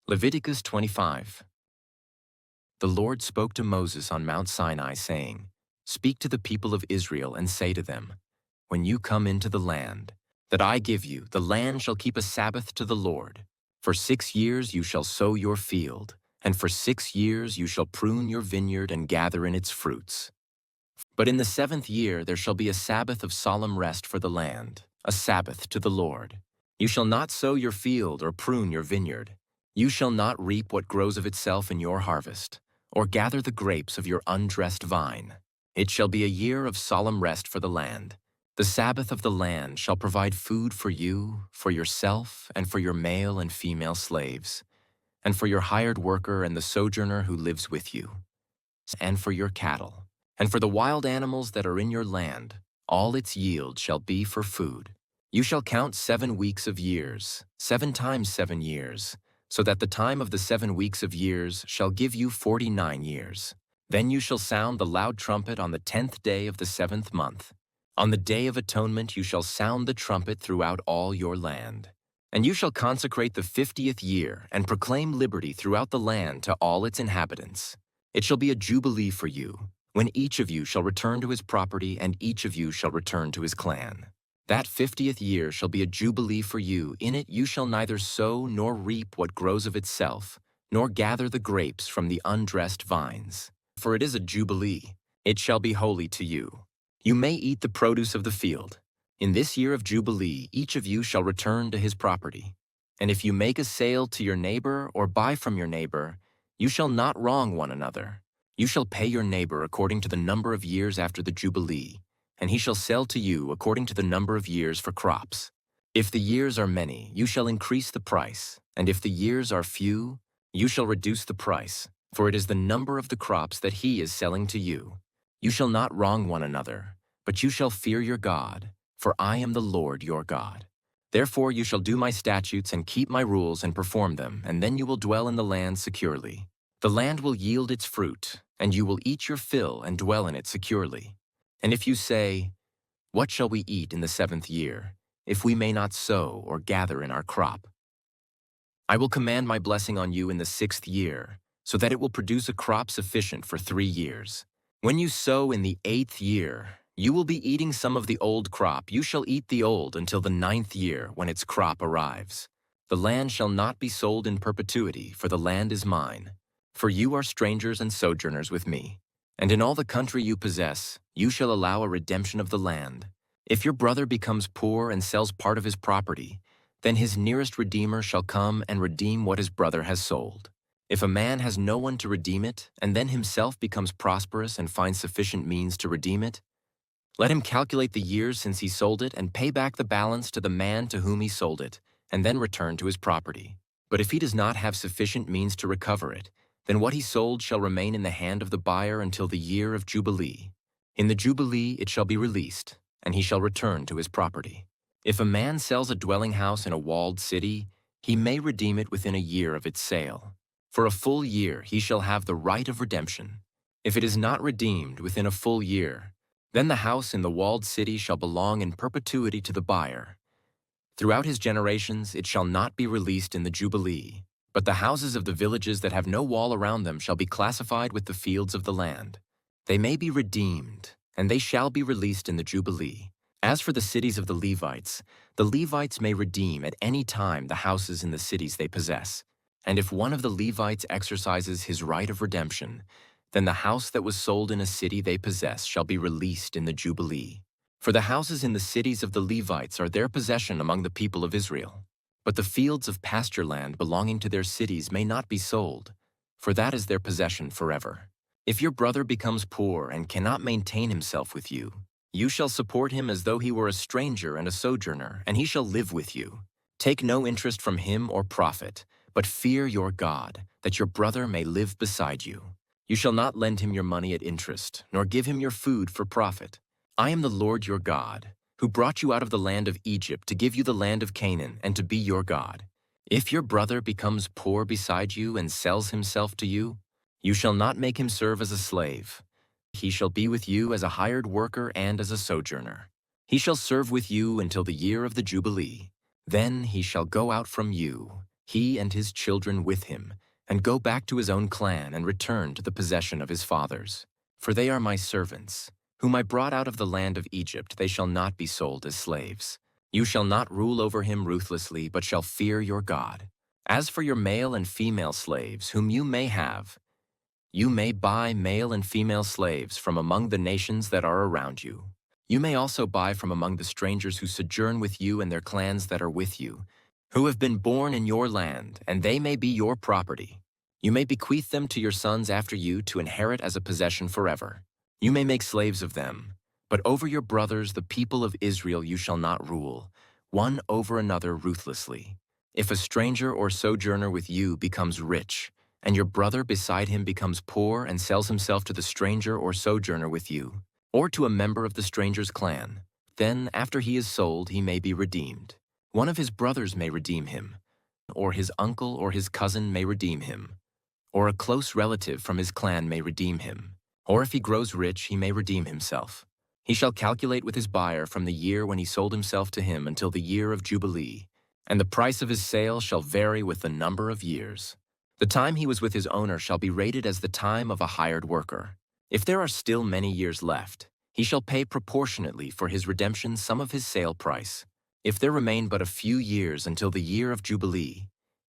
Leviticus 25. The Lord spoke to Moses on Mount Sinai, saying, Speak to the people of Israel and say to them, When you come into the land that I give you, the land shall keep a Sabbath to the Lord. For 6 years you shall sow your field, and for 6 years you shall prune your vineyard and gather in its fruits. But in the 7th year there shall be a Sabbath of solemn rest for the land, a Sabbath to the Lord. You shall not sow your field or prune your vineyard. You shall not reap what grows of itself in your harvest, or gather the grapes of your undressed vine. It shall be a year of solemn rest for the land. The Sabbath of the land shall provide food for you, for yourself, and for your male and female slaves, and for your hired worker and the sojourner who lives with you, and for your cattle, and for the wild animals that are in your land. All its yield shall be for food. You shall count 7 weeks of years, 7 times 7 years, so that the time of the 7 weeks of years shall give you 49 years. Then you shall sound the loud trumpet on the 10th day of the 7th month. On the day of atonement you shall sound the trumpet throughout all your land. And you shall consecrate the 50th year and proclaim liberty throughout the land to all its inhabitants. It shall be a jubilee for you, when each of you shall return to his property and each of you shall return to his clan. That 50th year shall be a jubilee for you. In it you shall neither sow nor reap what grows of itself, nor gather the grapes from the undressed vines. For it is a jubilee. It shall be holy to you. You may eat the produce of the field. In this year of jubilee each of you shall return to his property. And if you make a sale to your neighbor or buy from your neighbor, you shall not wrong one another. You shall pay your neighbor according to the number of years after the jubilee, and he shall sell to you according to the number of years for crops. If the years are many, you shall increase the price, and if the years are few, you shall reduce the price, for it is the number of the crops that he is selling to you. You shall not wrong one another, but you shall fear your God, for I am the Lord your God. Therefore you shall do my statutes and keep my rules and perform them, and then you will dwell in the land securely. The land will yield its fruit, and you will eat your fill and dwell in it securely. And if you say, What shall we eat in the 7th year, if we may not sow or gather in our crop? I will command my blessing on you in the 6th year, so that it will produce a crop sufficient for 3 years. When you sow in the 8th year, you will be eating some of the old crop. You shall eat the old until the 9th year, when its crop arrives. The land shall not be sold in perpetuity, for the land is mine. For you are strangers and sojourners with me. And in all the country you possess, you shall allow a redemption of the land. If your brother becomes poor and sells part of his property, then his nearest redeemer shall come and redeem what his brother has sold. If a man has no one to redeem it, and then himself becomes prosperous and finds sufficient means to redeem it, let him calculate the years since he sold it and pay back the balance to the man to whom he sold it, and then return to his property. But if he does not have sufficient means to recover it, then what he sold shall remain in the hand of the buyer until the year of Jubilee. In the Jubilee it shall be released, and he shall return to his property. If a man sells a dwelling house in a walled city, he may redeem it within a year of its sale. For a full year he shall have the right of redemption. If it is not redeemed within a full year, then the house in the walled city shall belong in perpetuity to the buyer. Throughout his generations it shall not be released in the Jubilee. But the houses of the villages that have no wall around them shall be classified with the fields of the land. They may be redeemed, and they shall be released in the Jubilee. As for the cities of the Levites may redeem at any time the houses in the cities they possess. And if one of the Levites exercises his right of redemption, then the house that was sold in a city they possess shall be released in the Jubilee. For the houses in the cities of the Levites are their possession among the people of Israel. But the fields of pasture land belonging to their cities may not be sold, for that is their possession forever. If your brother becomes poor and cannot maintain himself with you, you shall support him as though he were a stranger and a sojourner, and he shall live with you. Take no interest from him or profit, but fear your God, that your brother may live beside you. You shall not lend him your money at interest, nor give him your food for profit. I am the Lord your God, who brought you out of the land of Egypt to give you the land of Canaan and to be your God. If your brother becomes poor beside you and sells himself to you, you shall not make him serve as a slave. He shall be with you as a hired worker and as a sojourner. He shall serve with you until the year of the Jubilee. Then he shall go out from you, he and his children with him, and go back to his own clan and return to the possession of his fathers. For they are my servants, whom I brought out of the land of Egypt. They shall not be sold as slaves. You shall not rule over him ruthlessly, but shall fear your God. As for your male and female slaves, whom you may have, you may buy male and female slaves from among the nations that are around you. You may also buy from among the strangers who sojourn with you and their clans that are with you, who have been born in your land, and they may be your property. You may bequeath them to your sons after you to inherit as a possession forever. You may make slaves of them, but over your brothers, the people of Israel, you shall not rule, one over another ruthlessly. If a stranger or sojourner with you becomes rich, and your brother beside him becomes poor and sells himself to the stranger or sojourner with you, or to a member of the stranger's clan, then after he is sold, he may be redeemed. One of his brothers may redeem him, or his uncle or his cousin may redeem him, or a close relative from his clan may redeem him, or if he grows rich, he may redeem himself. He shall calculate with his buyer from the year when he sold himself to him until the year of Jubilee, and the price of his sale shall vary with the number of years. The time he was with his owner shall be rated as the time of a hired worker. If there are still many years left, he shall pay proportionately for his redemption some of his sale price. If there remain but a few years until the year of Jubilee,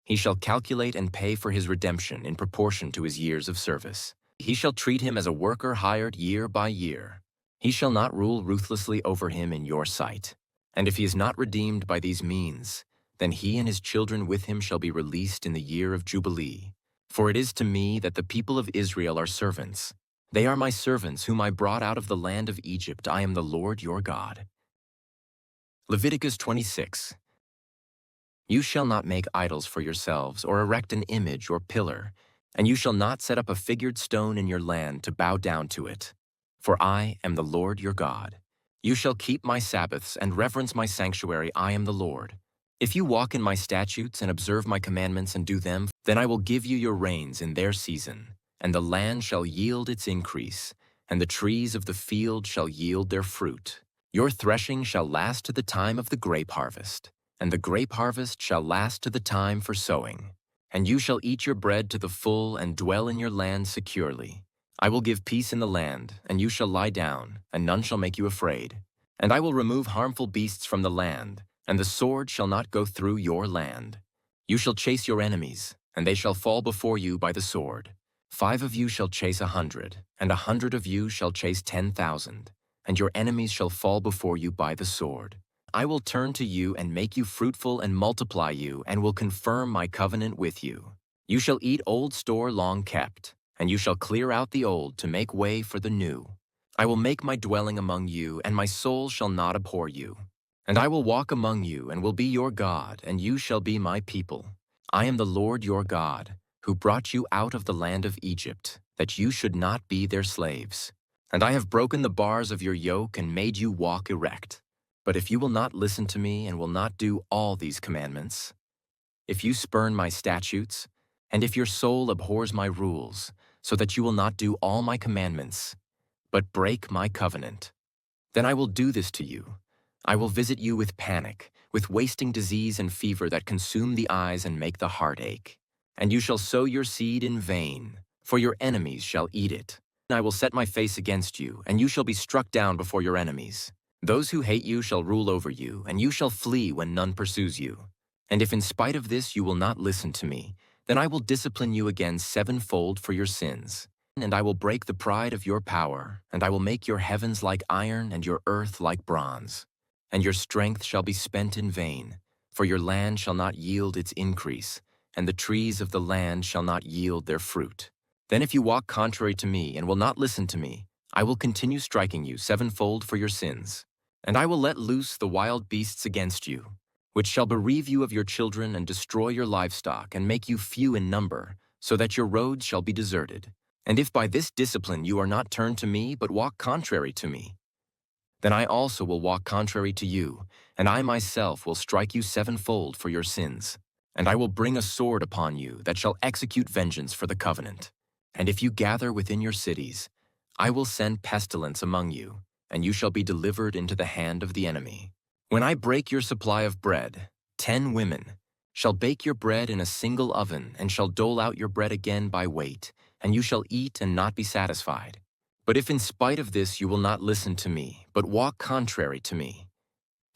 he shall calculate and pay for his redemption in proportion to his years of service. He shall treat him as a worker hired year by year. He shall not rule ruthlessly over him in your sight. And if he is not redeemed by these means, then he and his children with him shall be released in the year of Jubilee. For it is to me that the people of Israel are servants. They are my servants whom I brought out of the land of Egypt. I am the Lord your God. Leviticus 26. You shall not make idols for yourselves, or erect an image or pillar, and you shall not set up a figured stone in your land to bow down to it. For I am the Lord your God. You shall keep my Sabbaths and reverence my sanctuary. I am the Lord. If you walk in my statutes and observe my commandments and do them, then I will give you your rains in their season, and the land shall yield its increase, and the trees of the field shall yield their fruit. Your threshing shall last to the time of the grape harvest, and the grape harvest shall last to the time for sowing. And you shall eat your bread to the full and dwell in your land securely. I will give peace in the land, and you shall lie down, and none shall make you afraid. And I will remove harmful beasts from the land, and the sword shall not go through your land. You shall chase your enemies, and they shall fall before you by the sword. 5 of you shall chase 100, and 100 of you shall chase 10,000, and your enemies shall fall before you by the sword. I will turn to you and make you fruitful and multiply you, and will confirm my covenant with you. You shall eat old store long kept, and you shall clear out the old to make way for the new. I will make my dwelling among you, and my soul shall not abhor you. And I will walk among you, and will be your God, and you shall be my people. I am the Lord your God, who brought you out of the land of Egypt, that you should not be their slaves. And I have broken the bars of your yoke and made you walk erect. But if you will not listen to me and will not do all these commandments, if you spurn my statutes, and if your soul abhors my rules, so that you will not do all my commandments, but break my covenant, then I will do this to you. I will visit you with panic, with wasting disease and fever that consume the eyes and make the heart ache. And you shall sow your seed in vain, for your enemies shall eat it. I will set my face against you, and you shall be struck down before your enemies. Those who hate you shall rule over you, and you shall flee when none pursues you. And if in spite of this you will not listen to me, then I will discipline you again 7-fold for your sins. And I will break the pride of your power, and I will make your heavens like iron and your earth like bronze. And your strength shall be spent in vain, for your land shall not yield its increase, and the trees of the land shall not yield their fruit. Then if you walk contrary to me and will not listen to me, I will continue striking you 7-fold for your sins. And I will let loose the wild beasts against you, which shall bereave you of your children and destroy your livestock and make you few in number, so that your roads shall be deserted. And if by this discipline you are not turned to me, but walk contrary to me, then I also will walk contrary to you, and I myself will strike you 7-fold for your sins. And I will bring a sword upon you that shall execute vengeance for the covenant. And if you gather within your cities, I will send pestilence among you, and you shall be delivered into the hand of the enemy. When I break your supply of bread, 10 women, shall bake your bread in a single oven, and shall dole out your bread again by weight, and you shall eat and not be satisfied. But if in spite of this you will not listen to me, but walk contrary to me,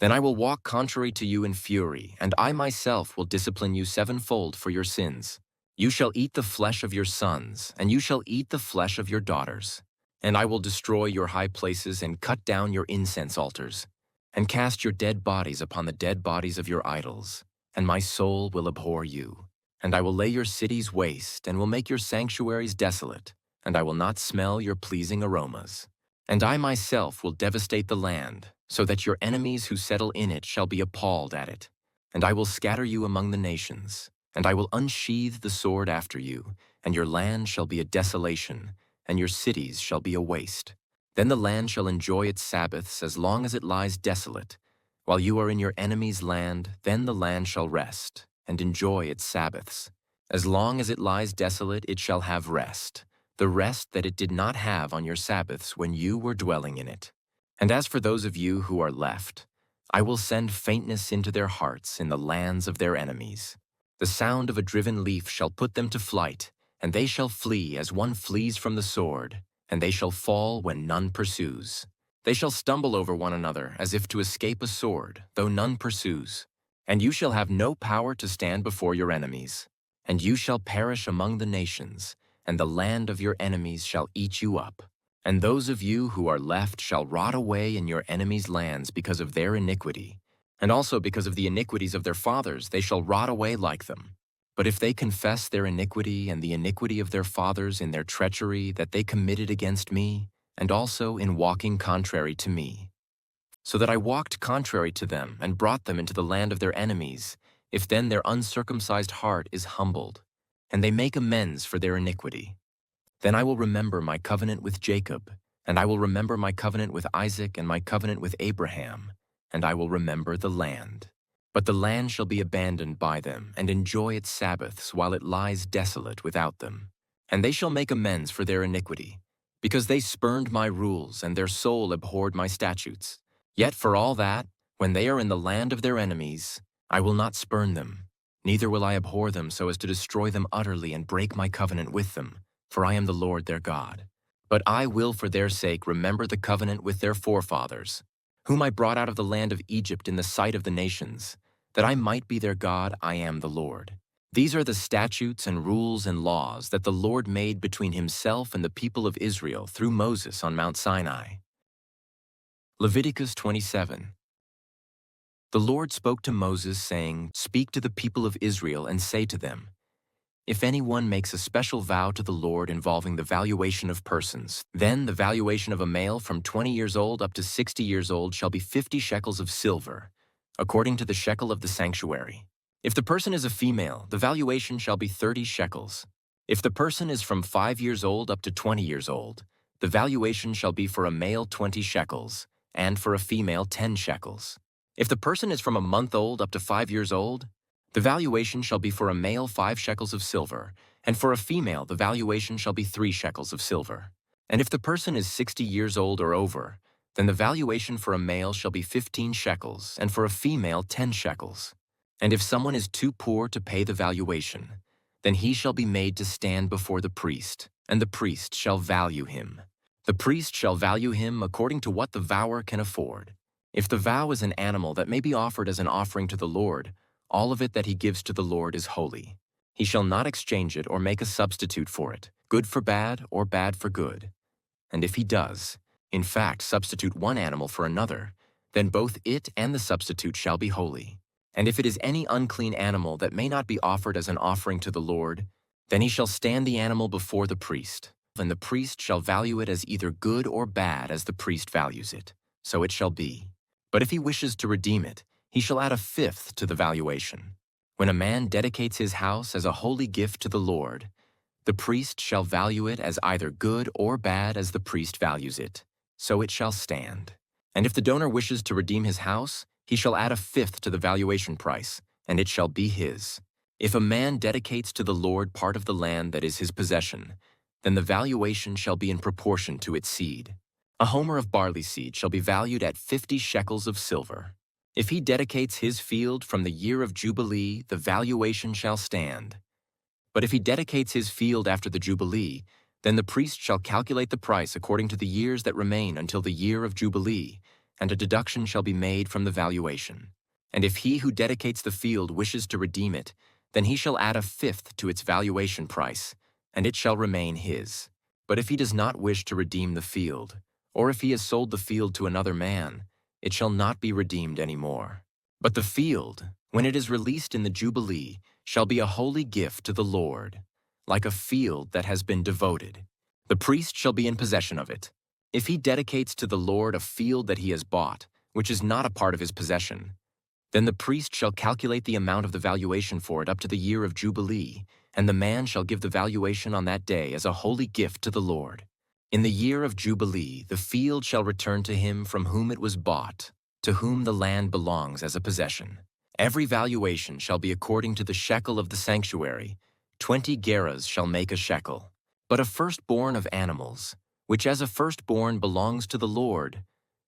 then I will walk contrary to you in fury, and I myself will discipline you sevenfold for your sins. You shall eat the flesh of your sons, and you shall eat the flesh of your daughters. And I will destroy your high places and cut down your incense altars, and cast your dead bodies upon the dead bodies of your idols. And my soul will abhor you. And I will lay your cities waste, and will make your sanctuaries desolate, and I will not smell your pleasing aromas. And I myself will devastate the land, so that your enemies who settle in it shall be appalled at it. And I will scatter you among the nations, and I will unsheathe the sword after you, and your land shall be a desolation, and your cities shall be a waste. Then the land shall enjoy its Sabbaths as long as it lies desolate. While you are in your enemy's land, then the land shall rest, and enjoy its Sabbaths. As long as it lies desolate, it shall have rest, the rest that it did not have on your Sabbaths when you were dwelling in it. And as for those of you who are left, I will send faintness into their hearts in the lands of their enemies. The sound of a driven leaf shall put them to flight, and they shall flee as one flees from the sword, and they shall fall when none pursues. They shall stumble over one another as if to escape a sword, though none pursues. And you shall have no power to stand before your enemies. And you shall perish among the nations, and the land of your enemies shall eat you up. And those of you who are left shall rot away in your enemies' lands because of their iniquity, and also because of the iniquities of their fathers they shall rot away like them. But if they confess their iniquity and the iniquity of their fathers in their treachery that they committed against me, and also in walking contrary to me, so that I walked contrary to them and brought them into the land of their enemies, if then their uncircumcised heart is humbled, and they make amends for their iniquity, then I will remember my covenant with Jacob, and I will remember my covenant with Isaac and my covenant with Abraham, and I will remember the land. But the land shall be abandoned by them, and enjoy its Sabbaths while it lies desolate without them. And they shall make amends for their iniquity, because they spurned my rules, and their soul abhorred my statutes. Yet for all that, when they are in the land of their enemies, I will not spurn them, neither will I abhor them so as to destroy them utterly and break my covenant with them, for I am the Lord their God. But I will for their sake remember the covenant with their forefathers, whom I brought out of the land of Egypt in the sight of the nations, that I might be their God. I am the Lord. These are the statutes and rules and laws that the Lord made between himself and the people of Israel through Moses on Mount Sinai. Leviticus 27. The Lord spoke to Moses, saying, "Speak to the people of Israel and say to them, if anyone makes a special vow to the Lord involving the valuation of persons, then the valuation of a male from 20 years old up to 60 years old shall be 50 shekels of silver, according to the shekel of the sanctuary. If the person is a female, the valuation shall be 30 shekels. If the person is from 5 years old up to 20 years old, the valuation shall be for a male 20 shekels, and for a female 10 shekels. If the person is from a month old up to 5 years old, the valuation shall be for a male 5 shekels of silver, and for a female the valuation shall be 3 shekels of silver. And if the person is 60 years old or over, then the valuation for a male shall be 15 shekels, and for a female 10 shekels. And if someone is too poor to pay the valuation, then he shall be made to stand before the priest, and the priest shall value him. The priest shall value him according to what the vower can afford. If the vow is an animal that may be offered as an offering to the Lord, all of it that he gives to the Lord is holy. He shall not exchange it or make a substitute for it, good for bad or bad for good. And if he does, in fact, substitute one animal for another, then both it and the substitute shall be holy. And if it is any unclean animal that may not be offered as an offering to the Lord, then he shall stand the animal before the priest, and the priest shall value it as either good or bad as the priest values it. So it shall be. But if he wishes to redeem it, he shall add a fifth to the valuation. When a man dedicates his house as a holy gift to the Lord, the priest shall value it as either good or bad as the priest values it. So it shall stand. And if the donor wishes to redeem his house, he shall add a fifth to the valuation price, and it shall be his. If a man dedicates to the Lord part of the land that is his possession, then the valuation shall be in proportion to its seed. A homer of barley seed shall be valued at 50 shekels of silver. If he dedicates his field from the year of Jubilee, the valuation shall stand. But if he dedicates his field after the Jubilee, then the priest shall calculate the price according to the years that remain until the year of Jubilee, and a deduction shall be made from the valuation. And if he who dedicates the field wishes to redeem it, then he shall add a fifth to its valuation price, and it shall remain his. But if he does not wish to redeem the field, or if he has sold the field to another man, it shall not be redeemed any more. But the field, when it is released in the Jubilee, shall be a holy gift to the Lord, like a field that has been devoted. The priest shall be in possession of it. If he dedicates to the Lord a field that he has bought, which is not a part of his possession, then the priest shall calculate the amount of the valuation for it up to the year of Jubilee, and the man shall give the valuation on that day as a holy gift to the Lord. In the year of Jubilee, the field shall return to him from whom it was bought, to whom the land belongs as a possession. Every valuation shall be according to the shekel of the sanctuary. 20 gerahs shall make a shekel. But a firstborn of animals, which as a firstborn belongs to the Lord,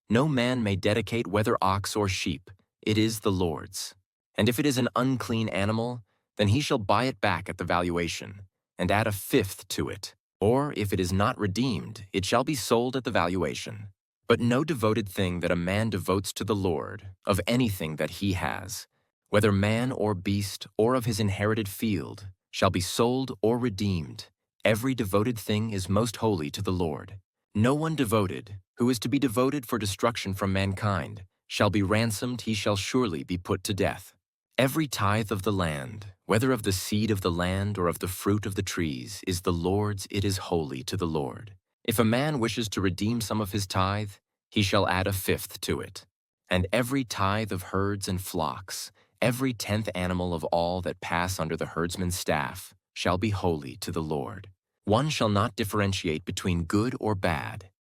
no man may dedicate whether ox or sheep, it is the Lord's. And if it is an unclean animal, then he shall buy it back at the valuation, and add a fifth to it. Or if it is not redeemed, it shall be sold at the valuation. But no devoted thing that a man devotes to the Lord, of anything that he has, whether man or beast or of his inherited field, shall be sold or redeemed. Every devoted thing is most holy to the Lord. No one devoted, who is to be devoted for destruction from mankind, shall be ransomed, he shall surely be put to death. Every tithe of the land, whether of the seed of the land or of the fruit of the trees, is the Lord's, it is holy to the Lord. If a man wishes to redeem some of his tithe, he shall add a fifth to it. And every tithe of herds and flocks, every 10th animal of all that pass under the herdsman's staff, shall be holy to the Lord. One shall not differentiate between good or bad.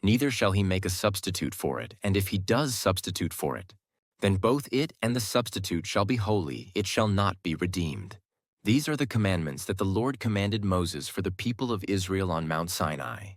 Neither shall he make a substitute for it, and if he does substitute for it, then both it and the substitute shall be holy, it shall not be redeemed. These are the commandments that the Lord commanded Moses for the people of Israel on Mount Sinai.